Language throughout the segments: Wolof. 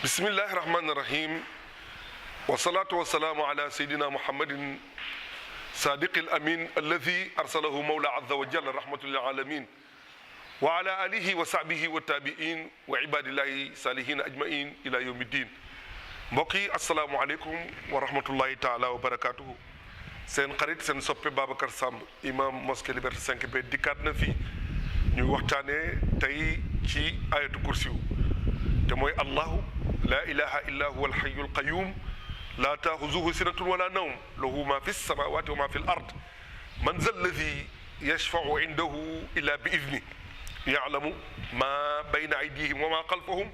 بسم الله الرحمن الرحيم والصلاة والسلام على سيدنا محمد صادق الأمين الذي أرسله مولى عز وجل رحمة للعالمين وعلى آله وصحبه والتابعين وعباد الله صالحين أجمعين إلى يوم الدين mbokki asalaamaaleykum wa rahmatullahi taala wa barakatuhu seen xarit seen soppe Babacar Samb imam mosquée Liberté 5B dikkaat na fi ñuy waxtaanee tey ci ayatu kursiw te mooy allahu la ilaha illa huwa alxayu alqayum la taaxuzuhu sinatun wala nawm lahu ma fi lsamawati wa ma fi l ard man za alladi yashfau indahu illa bi idni yalamu ma bayna aydihim wa ma xalfahum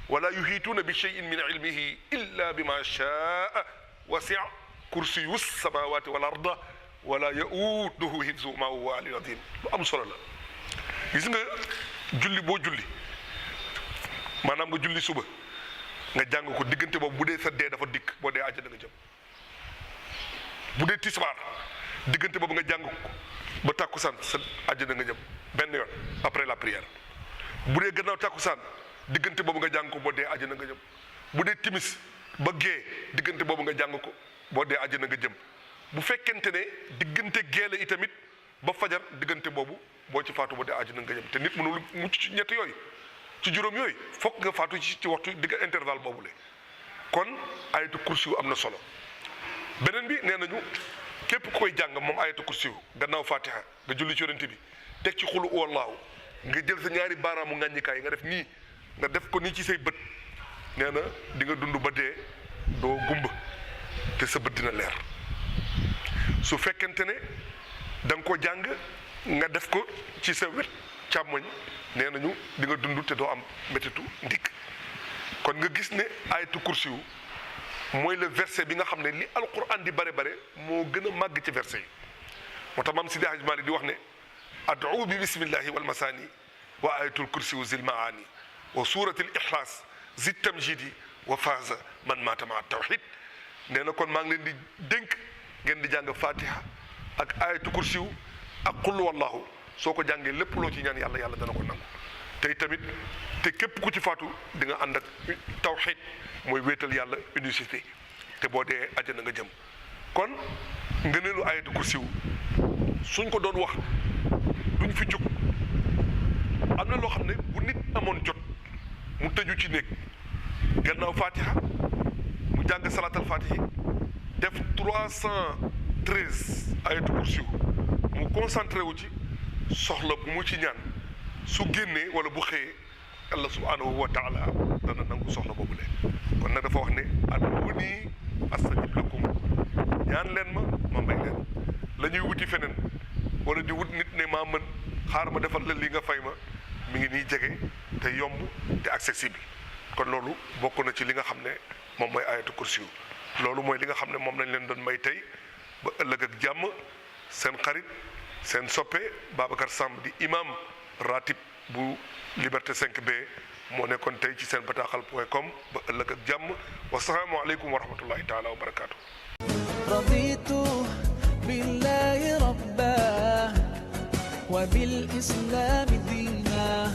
ولا يحيطون بشيء من علمه إلا بما شاء وسع كرسي السماوات والأرض ولا يؤوده حفظهما وهو العلي العظيم lu am solo la gis nga julli boo julli maanaam nga julli suba nga jàng ko diggante boobu bu dee sa dee dafa dikk boo dee àjjana nga jëm bu dee tisbaar diggante boobu nga jàng ko ba tàkkusaan sa àjjana nga jëm benn yoon après la prière bu dee gannaaw tàkkusaan diggante boobu nga jàng ko boo dee àjjana nga jëm bu dee timis ba gee diggante boobu nga jàng ko boo dee àjjana nga jëm bu fekkente ne diggante geele itamit ba fajar diggante boobu boo ci faatu boo dee àjjana nga jëm te nit mënul mucc ci ñett yooyu ci juróom yooyu fokk nga faatu ci waxtu digga intervalle boobu le kon ayatu kursi yu am na solo beneen bi nee nañu képp ku koy jàng moom ayatu kursi yu gannaaw fatiha nga julli ci yonent bi teg ci xulu wallaahu nga jël sa ñaari baaraamu ngàññikaay nga def nii nga def ko nii ci say bët nee na di nga dund ba dee doo gumba te sa bët dina leer su fekkente ne da nga ko jàng nga def ko ci sa wet càmmoñ nee nañu di nga dund te doo am métitu ndigg kon nga gis ne ayatu kursi yu mooy le verset bi nga xam ne li alquran di bare moo gën a màgg ci verset yi moo tax maam Sidi Hajj Maalik di wax ne ad'u bi bismillahi wal masani wa ayatul kursi yu zil maani wa suuratil ixlaas zi tamjidi wa faaza man maata maa tawxid nee na kon maa ngi leen di dénk ngeen di jàng fatiha ak ayatu kursiw ak qul wallahu soo ko jàngee lépp loo ci ñaan yàlla yàlla dana ko nangu tey tamit te képp ku ci faatu di nga ànd ak tawxid mooy wéetal yàlla unicité te boo dee àjjana nga jëm kon ngëneelu ayatu kursiw suñ ko doon wax duñ fi jóg am na loo xam ne bu nit amoon jot mu tëju ci néeg gannaaw fatiha mu jàng salaatal fatihi def 313 ayatu kursi mu concentré wu ci soxla bu mu ci ñaan su génnee wala bu xëyee Allah subhanahu wa taala dana nangu soxla boobu leen kon nag dafa wax ne ud'uunii astajib lakum ñaan leen ma may leen la ñuy wuti feneen wala di wut nit ne maa mën xaar ma defal la li nga fay ma mi ngi nii jege te yomb te accessible kon loolu bokk na ci li nga xam ne moom mooy ayatu kursi yu loolu mooy li nga xam ne moom lañ leen doon may tey ba ëllëg ak jàmm seen xarit seen soppe Babacar Samb di imam ratib bu Liberté 5B moo nekkoon tey ci seen bataaxal.com ba ëllëg ak jàmm wasalaamu aleykum wa rahmatullahi taala wa barakaatu. raditu billahi rabba wa bil islami diina